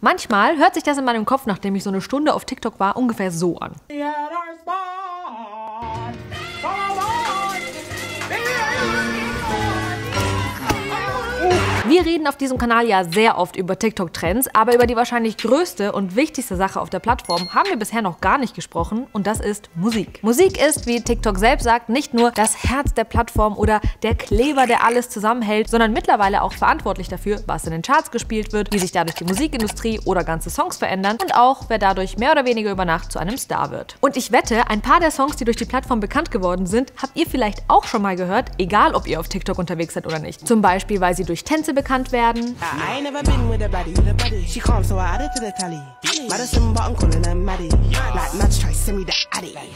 Manchmal hört sich das in meinem Kopf, nachdem ich so eine Stunde auf TikTok war, ungefähr so an. Wir reden auf diesem Kanal ja sehr oft über TikTok-Trends, aber über die wahrscheinlich größte und wichtigste Sache auf der Plattform haben wir bisher noch gar nicht gesprochen und das ist Musik. Musik ist, wie TikTok selbst sagt, nicht nur das Herz der Plattform oder der Kleber, der alles zusammenhält, sondern mittlerweile auch verantwortlich dafür, was in den Charts gespielt wird, wie sich dadurch die Musikindustrie oder ganze Songs verändern und auch, wer dadurch mehr oder weniger über Nacht zu einem Star wird. Und ich wette, ein paar der Songs, die durch die Plattform bekannt geworden sind, habt ihr vielleicht auch schon mal gehört, egal ob ihr auf TikTok unterwegs seid oder nicht. Zum Beispiel, weil sie durch Tänze bekannt werden.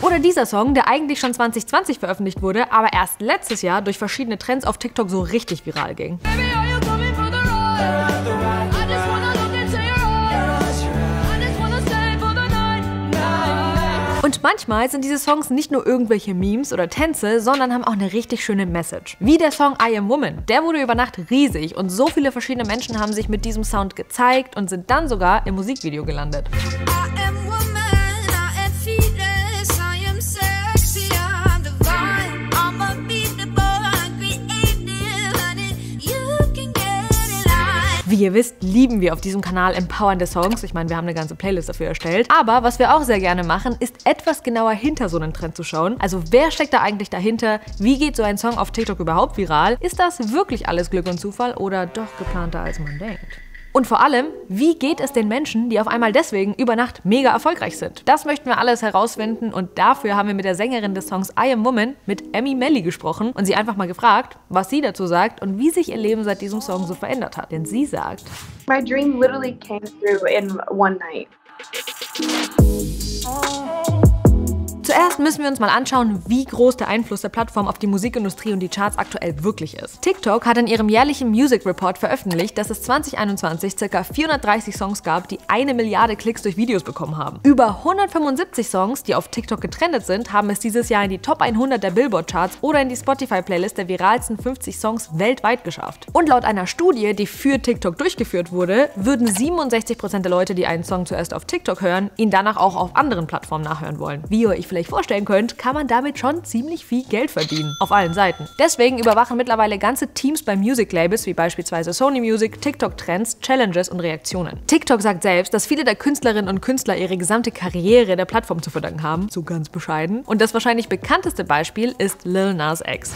Oder dieser Song, der eigentlich schon 2020 veröffentlicht wurde, aber erst letztes Jahr durch verschiedene Trends auf TikTok so richtig viral ging. Und manchmal sind diese Songs nicht nur irgendwelche Memes oder Tänze, sondern haben auch eine richtig schöne Message. Wie der Song I Am Woman. Der wurde über Nacht riesig und so viele verschiedene Menschen haben sich mit diesem Sound gezeigt und sind dann sogar im Musikvideo gelandet. Wie ihr wisst, lieben wir auf diesem Kanal empowernde Songs. Ich meine, wir haben eine ganze Playlist dafür erstellt. Aber was wir auch sehr gerne machen, ist etwas genauer hinter so einen Trend zu schauen. Also wer steckt da eigentlich dahinter? Wie geht so ein Song auf TikTok überhaupt viral? Ist das wirklich alles Glück und Zufall oder doch geplanter, als man denkt? Und vor allem, wie geht es den Menschen, die auf einmal deswegen über Nacht mega erfolgreich sind? Das möchten wir alles herausfinden und dafür haben wir mit der Sängerin des Songs I Am Woman, mit Emi Melli, gesprochen und sie einfach mal gefragt, was sie dazu sagt und wie sich ihr Leben seit diesem Song so verändert hat. Denn sie sagt: My dream literally came through in one night. Zuerst müssen wir uns mal anschauen, wie groß der Einfluss der Plattform auf die Musikindustrie und die Charts aktuell wirklich ist. TikTok hat in ihrem jährlichen Music Report veröffentlicht, dass es 2021 ca. 430 Songs gab, die 1 Milliarde Klicks durch Videos bekommen haben. Über 175 Songs, die auf TikTok getrennt sind, haben es dieses Jahr in die Top 100 der Billboard-Charts oder in die Spotify-Playlist der viralsten 50 Songs weltweit geschafft. Und laut einer Studie, die für TikTok durchgeführt wurde, würden 67% der Leute, die einen Song zuerst auf TikTok hören, ihn danach auch auf anderen Plattformen nachhören wollen. Wie ihr euch vielleicht vorstellen könnt, kann man damit schon ziemlich viel Geld verdienen. Auf allen Seiten. Deswegen überwachen mittlerweile ganze Teams bei Music-Labels, wie beispielsweise Sony Music, TikTok-Trends, Challenges und Reaktionen. TikTok sagt selbst, dass viele der Künstlerinnen und Künstler ihre gesamte Karriere der Plattform zu verdanken haben. So ganz bescheiden. Und das wahrscheinlich bekannteste Beispiel ist Lil Nas X.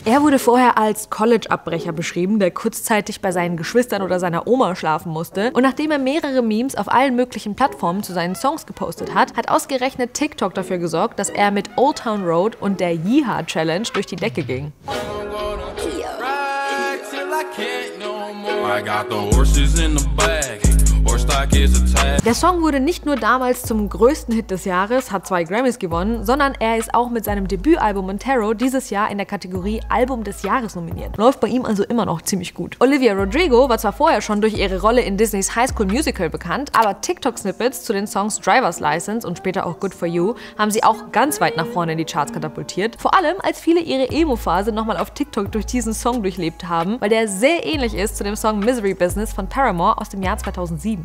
Er wurde vorher als College-Abbrecher beschrieben, der kurzzeitig bei seinen Geschwistern oder seiner Oma schlafen musste. Und nachdem er mehrere Memes auf allen möglichen Plattformen zu seinen Songs gepostet hat, hat ausgerechnet TikTok dafür gesorgt, dass er mit Old Town Road und der Yeehaw Challenge durch die Decke ging. Der Song wurde nicht nur damals zum größten Hit des Jahres, hat 2 Grammys gewonnen, sondern er ist auch mit seinem Debütalbum Montero dieses Jahr in der Kategorie Album des Jahres nominiert. Läuft bei ihm also immer noch ziemlich gut. Olivia Rodrigo war zwar vorher schon durch ihre Rolle in Disneys High School Musical bekannt, aber TikTok-Snippets zu den Songs Driver's License und später auch Good For You haben sie auch ganz weit nach vorne in die Charts katapultiert. Vor allem, als viele ihre Emo-Phase nochmal auf TikTok durch diesen Song durchlebt haben, weil der sehr ähnlich ist zu dem Song Misery Business von Paramore aus dem Jahr 2007.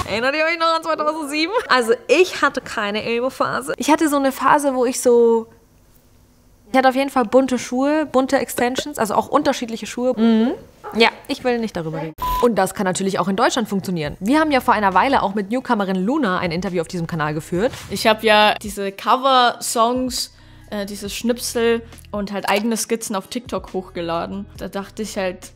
Erinnert ihr euch noch an 2007? Also ich hatte keine Emo-Phase. Ich hatte so eine Phase, wo ich hatte auf jeden Fall bunte Schuhe, bunte Extensions, also auch unterschiedliche Schuhe. Ja, ich will nicht darüber reden. Und das kann natürlich auch in Deutschland funktionieren. Wir haben ja vor einer Weile auch mit Newcomerin Luna ein Interview auf diesem Kanal geführt. Ich habe ja diese Cover-Songs, diese Schnipsel und halt eigene Skizzen auf TikTok hochgeladen. Da dachte ich halt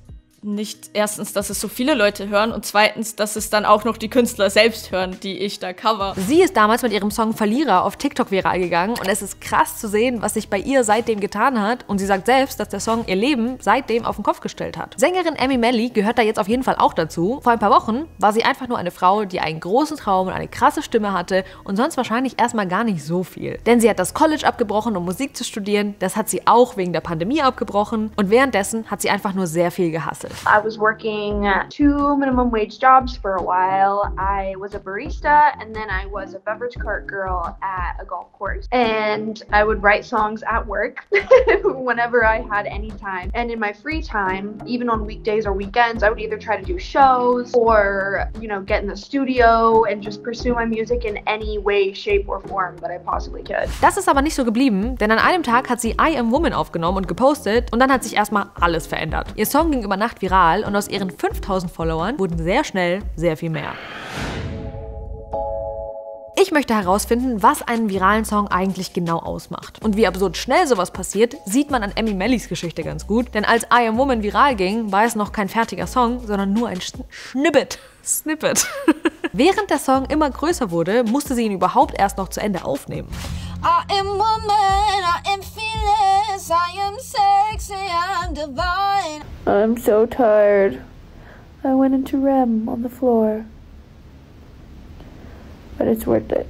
nicht erstens, dass es so viele Leute hören und zweitens, dass es dann auch noch die Künstler selbst hören, die ich da cover. Sie ist damals mit ihrem Song Verlierer auf TikTok viral gegangen und es ist krass zu sehen, was sich bei ihr seitdem getan hat und sie sagt selbst, dass der Song ihr Leben seitdem auf den Kopf gestellt hat. Sängerin Emi Melli gehört da jetzt auf jeden Fall auch dazu. Vor ein paar Wochen war sie einfach nur eine Frau, die einen großen Traum und eine krasse Stimme hatte und sonst wahrscheinlich erstmal gar nicht so viel. Denn sie hat das College abgebrochen, um Musik zu studieren, das hat sie auch wegen der Pandemie abgebrochen und währenddessen hat sie einfach nur sehr viel gehustelt. I was working 2 minimum wage jobs for a while. I was a barista and then I was a beverage cart girl at a golf course. And I would write songs at work whenever I had any time. And in my free time, even on weekdays or weekends, I would either try to do shows or, get in the studio and just pursue my music in any way, shape or form that I possibly could. Das ist aber nicht so geblieben, denn an einem Tag hat sie I Am Woman aufgenommen und gepostet und dann hat sich erstmal alles verändert. Ihr Song ging über Nacht viral und aus ihren 5000 Followern wurden sehr schnell sehr viel mehr. Ich möchte herausfinden, was einen viralen Song eigentlich genau ausmacht. Und wie absurd schnell sowas passiert, sieht man an Emmy Mellys Geschichte ganz gut. Denn als I Am Woman viral ging, war es noch kein fertiger Song, sondern nur ein Snippet. Während der Song immer größer wurde, musste sie ihn überhaupt erst noch zu Ende aufnehmen. I am woman, I am fearless, I am sexy, I'm divine. I'm so tired. I went into REM on the floor. But it's worth it.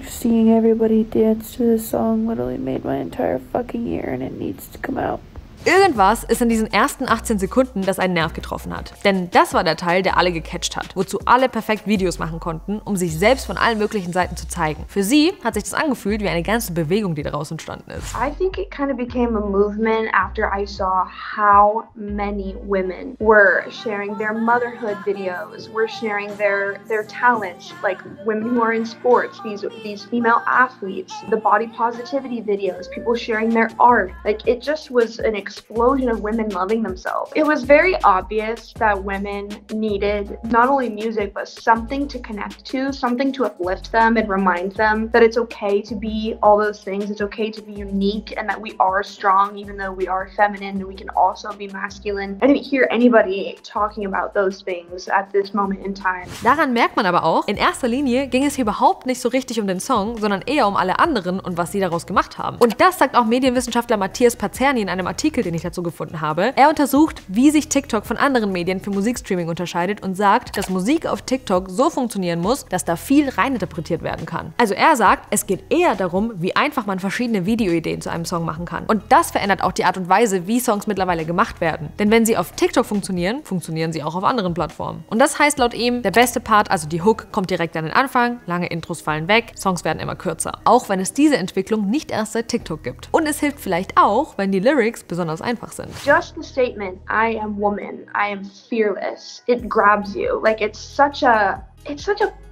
Seeing everybody dance to this song literally made my entire fucking year and it needs to come out. Irgendwas ist in diesen ersten 18 Sekunden, das einen Nerv getroffen hat. Denn das war der Teil, der alle gecatcht hat, wozu alle perfekt Videos machen konnten, um sich selbst von allen möglichen Seiten zu zeigen. Für sie hat sich das angefühlt wie eine ganze Bewegung, die daraus entstanden ist. I think it kind of became a movement after I saw how many women were sharing their motherhood videos, were sharing their talents, like women who are in sports, these female athletes, the body positivity videos, people sharing their art. Like it just was an explosion of women loving themselves. It was very obvious that women needed not only music, but something to connect to, something to uplift them and remind them that it's okay to be all those things, it's okay to be unique, and that we are strong even though we are feminine, and we can also be masculine. I didn't hear anybody talking about those things at this moment in time. Daran merkt man aber auch, in erster Linie ging es hier überhaupt nicht so richtig um den Song, sondern eher um alle anderen und was sie daraus gemacht haben. Und das sagt auch Medienwissenschaftler Matthias Pazerni in einem Artikel, den ich dazu gefunden habe. Er untersucht, wie sich TikTok von anderen Medien für Musikstreaming unterscheidet und sagt, dass Musik auf TikTok so funktionieren muss, dass da viel reininterpretiert werden kann. Also er sagt, es geht eher darum, wie einfach man verschiedene Videoideen zu einem Song machen kann. Und das verändert auch die Art und Weise, wie Songs mittlerweile gemacht werden. Denn wenn sie auf TikTok funktionieren, funktionieren sie auch auf anderen Plattformen. Und das heißt laut ihm, der beste Part, also die Hook, kommt direkt an den Anfang, lange Intros fallen weg, Songs werden immer kürzer. Auch wenn es diese Entwicklung nicht erst seit TikTok gibt. Und es hilft vielleicht auch, wenn die Lyrics besonders einfach sind. Just the statement, I am woman, I am fearless, it grabs you. Like it's such a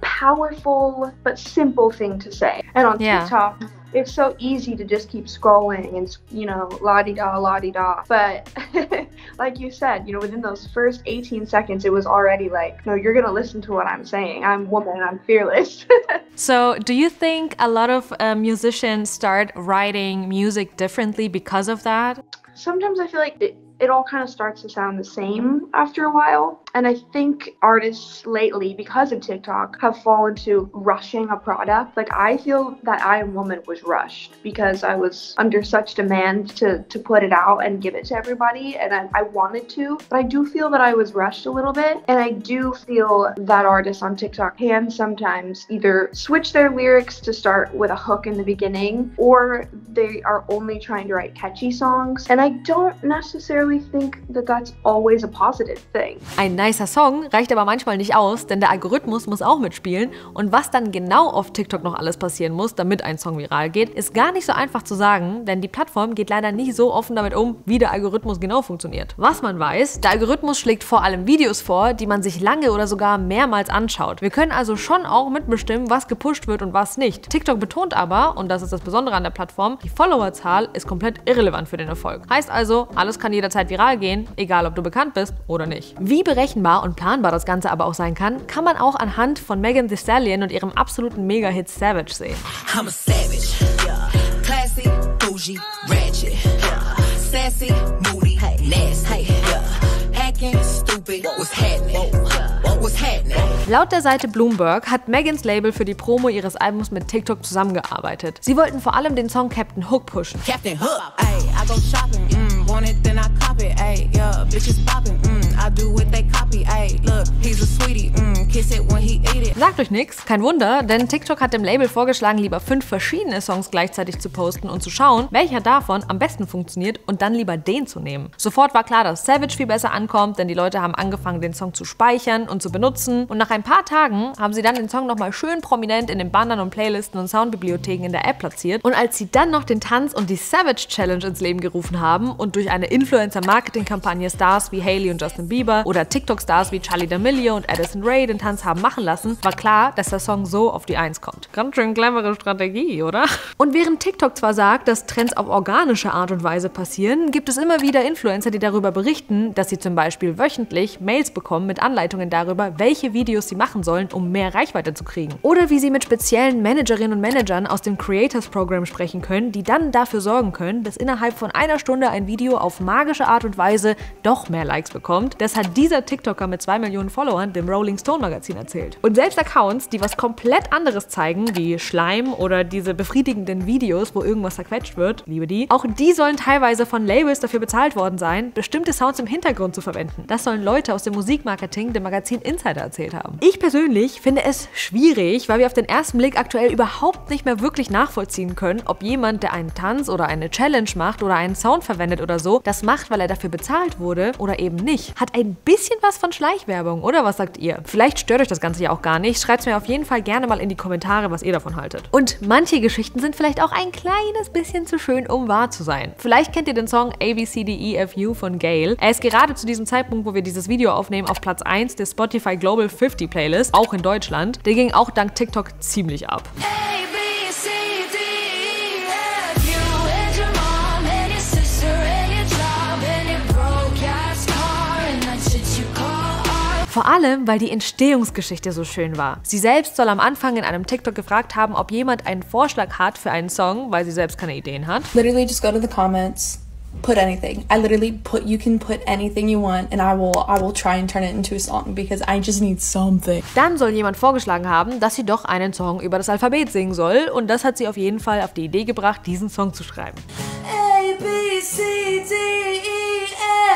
powerful but simple thing to say. And on TikTok, it's so easy to just keep scrolling and, la-di-da. But like you said, within those first 18 seconds, it was already like, no, you're gonna listen to what I'm saying. I'm woman, I'm fearless. So, do you think a lot of musicians start writing music differently because of that? Sometimes I feel like it all kind of starts to sound the same after a while. And I think artists lately, because of TikTok, have fallen to rushing a product. Like I feel that I Am Woman was rushed because I was under such demand to put it out and give it to everybody, and I wanted to. But I do feel that I was rushed a little bit, and I do feel that artists on TikTok can sometimes either switch their lyrics to start with a hook in the beginning, or they are only trying to write catchy songs. And I don't necessarily think that that's always a positive thing. Ein nicer Song reicht aber manchmal nicht aus, denn der Algorithmus muss auch mitspielen. Und was dann genau auf TikTok noch alles passieren muss, damit ein Song viral geht, ist gar nicht so einfach zu sagen, denn die Plattform geht leider nicht so offen damit um, wie der Algorithmus genau funktioniert. Was man weiß, der Algorithmus schlägt vor allem Videos vor, die man sich lange oder sogar mehrmals anschaut. Wir können also schon auch mitbestimmen, was gepusht wird und was nicht. TikTok betont aber, und das ist das Besondere an der Plattform, die Followerzahl ist komplett irrelevant für den Erfolg. Heißt also, alles kann jederzeit viral gehen, egal ob du bekannt bist oder nicht. Wie berechenbar und planbar das Ganze aber auch sein kann man auch anhand von Megan Thee Stallion und ihrem absoluten Mega-Hit Savage sehen. I'm a savage, yeah. Classy, bougie, ratchet, yeah. Sassy, moody, nasty, yeah. Hacking, stupid, what's happening? What's happening? Laut der Seite Bloomberg hat Megans Label für die Promo ihres Albums mit TikTok zusammengearbeitet. Sie wollten vor allem den Song Captain Hook pushen. Captain Hook, ay, I go shopping, on it, then I cop it, ayy, yeah, bitches poppin', I do what they copy, ayy, look, he's a sweetie, kiss it when he eat it. Sagt euch nix, kein Wunder, denn TikTok hat dem Label vorgeschlagen, lieber 5 verschiedene Songs gleichzeitig zu posten und zu schauen, welcher davon am besten funktioniert und dann lieber den zu nehmen. Sofort war klar, dass Savage viel besser ankommt, denn die Leute haben angefangen, den Song zu speichern und zu benutzen und nach ein paar Tagen haben sie dann den Song nochmal schön prominent in den Bannern und Playlisten und Soundbibliotheken in der App platziert und als sie dann noch den Tanz und die Savage Challenge ins Leben gerufen haben und durch eine Influencer-Marketing-Kampagne Stars wie Hailey und Justin Bieber oder TikTok-Stars wie Charli D'Amelio und Addison Rae den Tanz haben machen lassen, war klar, dass der Song so auf die 1 kommt. Ganz schön clevere Strategie, oder? Und während TikTok zwar sagt, dass Trends auf organische Art und Weise passieren, gibt es immer wieder Influencer, die darüber berichten, dass sie zum Beispiel wöchentlich Mails bekommen mit Anleitungen darüber, welche Videos sie machen sollen, um mehr Reichweite zu kriegen. Oder wie sie mit speziellen Managerinnen und Managern aus dem Creators Program sprechen können, die dann dafür sorgen können, dass innerhalb von einer Stunde ein Video auf magische Art und Weise doch mehr Likes bekommt. Das hat dieser TikToker mit 2 Millionen Followern dem Rolling Stone Magazin erzählt. Und selbst Accounts, die was komplett anderes zeigen, wie Schleim oder diese befriedigenden Videos, wo irgendwas zerquetscht wird, liebe die, auch die sollen teilweise von Labels dafür bezahlt worden sein, bestimmte Sounds im Hintergrund zu verwenden. Das sollen Leute aus dem Musikmarketing dem Magazin Insider erzählt haben. Ich persönlich finde es schwierig, weil wir auf den ersten Blick aktuell überhaupt nicht mehr wirklich nachvollziehen können, ob jemand, der einen Tanz oder eine Challenge macht oder einen Sound verwendet oder so, das macht, weil er dafür bezahlt wurde oder eben nicht. Hat ein bisschen was von Schleichwerbung, oder was sagt ihr? Vielleicht stört euch das Ganze ja auch gar nicht. Schreibt es mir auf jeden Fall gerne mal in die Kommentare, was ihr davon haltet. Und manche Geschichten sind vielleicht auch ein kleines bisschen zu schön, um wahr zu sein. Vielleicht kennt ihr den Song ABCDEFU von Gayle. Er ist gerade zu diesem Zeitpunkt, wo wir dieses Video aufnehmen, auf Platz 1 der Spotify Global 50 Playlist, auch in Deutschland. Der ging auch dank TikTok ziemlich ab. Vor allem, weil die Entstehungsgeschichte so schön war. Sie selbst soll am Anfang in einem TikTok gefragt haben, ob jemand einen Vorschlag hat für einen Song, weil sie selbst keine Ideen hat. Literally just go to the comments, put anything. You can put anything you want and I will try and turn it into a song because I just need something. Dann soll jemand vorgeschlagen haben, dass sie doch einen Song über das Alphabet singen soll und das hat sie auf jeden Fall auf die Idee gebracht, diesen Song zu schreiben. A, B, C, D, E,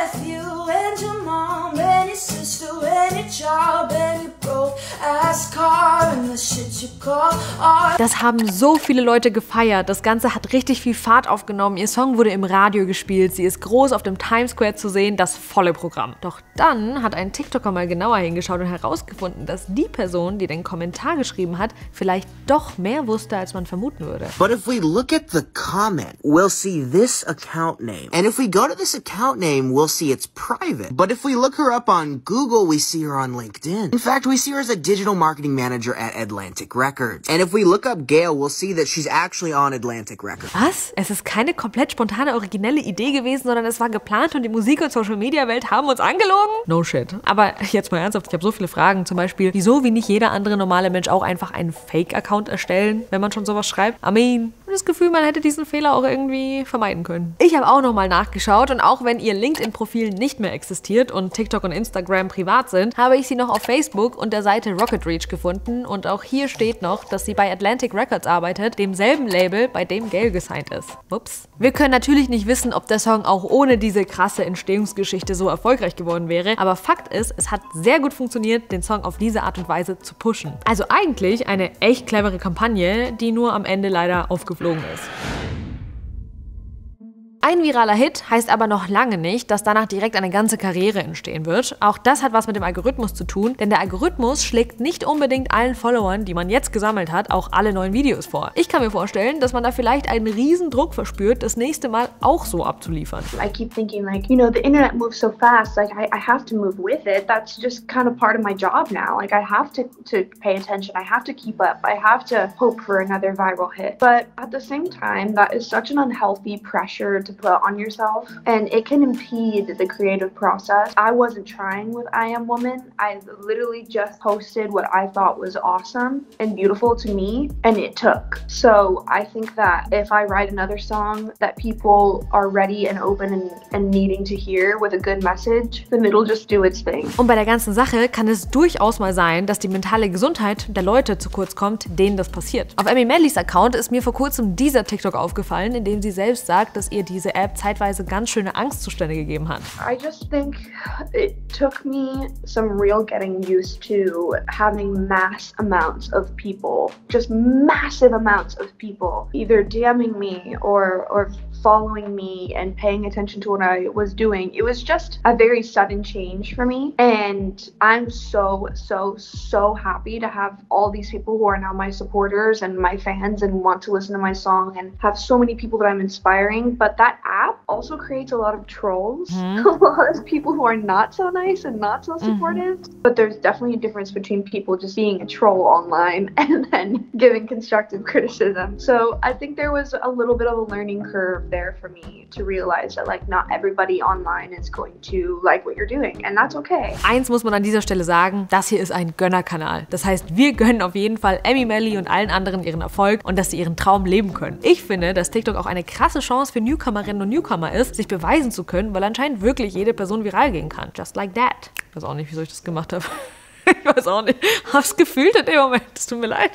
F, U, and your mom, and your sister, and your job, and your broke ass car, and the shit you call art. Das haben so viele Leute gefeiert. Das Ganze hat richtig viel Fahrt aufgenommen. Ihr Song wurde im Radio gespielt. Sie ist groß auf dem Times Square zu sehen. Das volle Programm. Doch dann hat ein TikToker mal genauer hingeschaut und herausgefunden, dass die Person, die den Kommentar geschrieben hat, vielleicht doch mehr wusste, als man vermuten würde. But if we look at the comment, we'll see this account name. And if we go to this account name, we'll see it's private. But if we look her up on Google, we see her on LinkedIn. In fact, we see her as a digital marketing manager at Atlantic Records. And if we look up Gayle, we'll see that she's actually on Atlantic Records. Was? Es ist keine komplett spontane, originelle Idee gewesen, sondern es war geplant und die Musik- und Social-Media-Welt haben uns angelogen? No shit. Aber jetzt mal ernsthaft, ich habe so viele Fragen. Zum Beispiel, wieso wie nicht jeder andere normale Mensch auch einfach einen Fake-Account erstellen, wenn man schon sowas schreibt? I mean, das Gefühl, man hätte diesen Fehler auch irgendwie vermeiden können. Ich habe auch nochmal nachgeschaut und auch wenn ihr LinkedIn-Profil nicht mehr existiert und TikTok und Instagram privat sind, habe ich sie noch auf Facebook und der Seite Rocket Reach gefunden und auch hier steht noch, dass sie bei Atlantic Records arbeitet, demselben Label, bei dem Gayle gesigned ist. Ups. Wir können natürlich nicht wissen, ob der Song auch ohne diese krasse Entstehungsgeschichte so erfolgreich geworden wäre, aber Fakt ist, es hat sehr gut funktioniert, den Song auf diese Art und Weise zu pushen. Also eigentlich eine echt clevere Kampagne, die nur am Ende leider aufgeflogen ist. Ein viraler Hit heißt aber noch lange nicht, dass danach direkt eine ganze Karriere entstehen wird. Auch das hat was mit dem Algorithmus zu tun, denn der Algorithmus schlägt nicht unbedingt allen Followern, die man jetzt gesammelt hat, auch alle neuen Videos vor. Ich kann mir vorstellen, dass man da vielleicht einen riesen Druck verspürt, das nächste Mal auch so abzuliefern. I keep thinking like, you know, the internet moves so fast, like I have to move with it. That's just kind of part of my job now. Like I have to pay attention, I have to keep up, I have to hope for another viral hit. But at the same time, that is such an unhealthy pressure to put on yourself and it can impede the creative process. I wasn't trying with I Am Woman. I literally just posted what I thought was awesome and beautiful to me and it took. So I think that if I write another song that people are ready and open and needing to hear with a good message, then it'll just do its thing. Und bei der ganzen Sache kann es durchaus mal sein, dass die mentale Gesundheit der Leute zu kurz kommt, denen das passiert. Auf Emi Mellys Account ist mir vor kurzem dieser TikTok aufgefallen, in dem sie selbst sagt, dass ihr diese diese App zeitweise ganz schöne Angstzustände gegeben hat. I just think it took me some real getting used to having mass amounts of people, just massive amounts of people, either DMing me or following me and paying attention to what I was doing. It was just a very sudden change for me, and I'm so happy to have all these people who are now my supporters and my fans and want to listen to my song and have so many people that I'm inspiring. But that app also creates a lot of trolls, a lot of people who are not so nice and not so supportive. But there's definitely a difference between people just being a troll online and then giving constructive criticism. So I think there was a little bit of a learning curve there for me to realize that like not everybody online is going to like what you're doing, and that's okay. Eins muss man an dieser Stelle sagen, das hier ist ein Gönnerkanal. Das heißt, wir gönnen auf jeden Fall Emi Melli und allen anderen ihren Erfolg und dass sie ihren Traum leben können. Ich finde, dass TikTok auch eine krasse Chance für Newcomerinnen und Newcomer ist, sich beweisen zu können, weil anscheinend wirklich jede Person viral gehen kann. Just like that. Ich weiß auch nicht, wieso ich das gemacht habe. Ich weiß auch nicht. Hab's gefühlt in dem Moment. Es tut mir leid.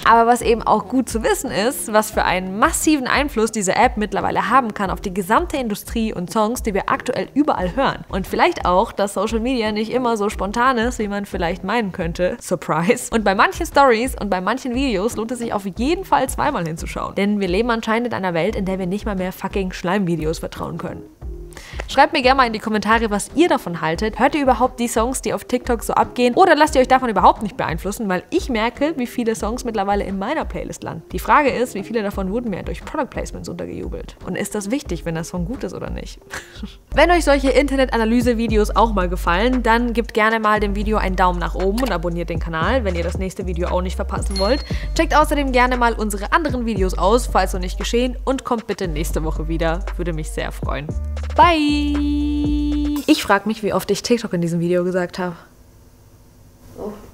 Aber was eben auch gut zu wissen ist, was für einen massiven Einfluss diese App mittlerweile haben kann auf die gesamte Industrie und Songs, die wir aktuell überall hören. Und vielleicht auch, dass Social Media nicht immer so spontan ist, wie man vielleicht meinen könnte. Surprise. Und bei manchen Stories und bei manchen Videos lohnt es sich auf jeden Fall zweimal hinzuschauen. Denn wir leben anscheinend in einer Welt, in der wir nicht mal mehr fucking Schleimvideos vertrauen können. Schreibt mir gerne mal in die Kommentare, was ihr davon haltet. Hört ihr überhaupt die Songs, die auf TikTok so abgehen? Oder lasst ihr euch davon überhaupt nicht beeinflussen? Weil ich merke, wie viele Songs mittlerweile in meiner Playlist landen. Die Frage ist, wie viele davon wurden mir durch Product Placements untergejubelt? Und ist das wichtig, wenn der Song gut ist oder nicht? Wenn euch solche Internet-Analyse-Videos auch mal gefallen, dann gebt gerne mal dem Video einen Daumen nach oben und abonniert den Kanal, wenn ihr das nächste Video auch nicht verpassen wollt. Checkt außerdem gerne mal unsere anderen Videos aus, falls noch nicht geschehen, und kommt bitte nächste Woche wieder. Würde mich sehr freuen. Bye! Ich frage mich, wie oft ich TikTok in diesem Video gesagt habe.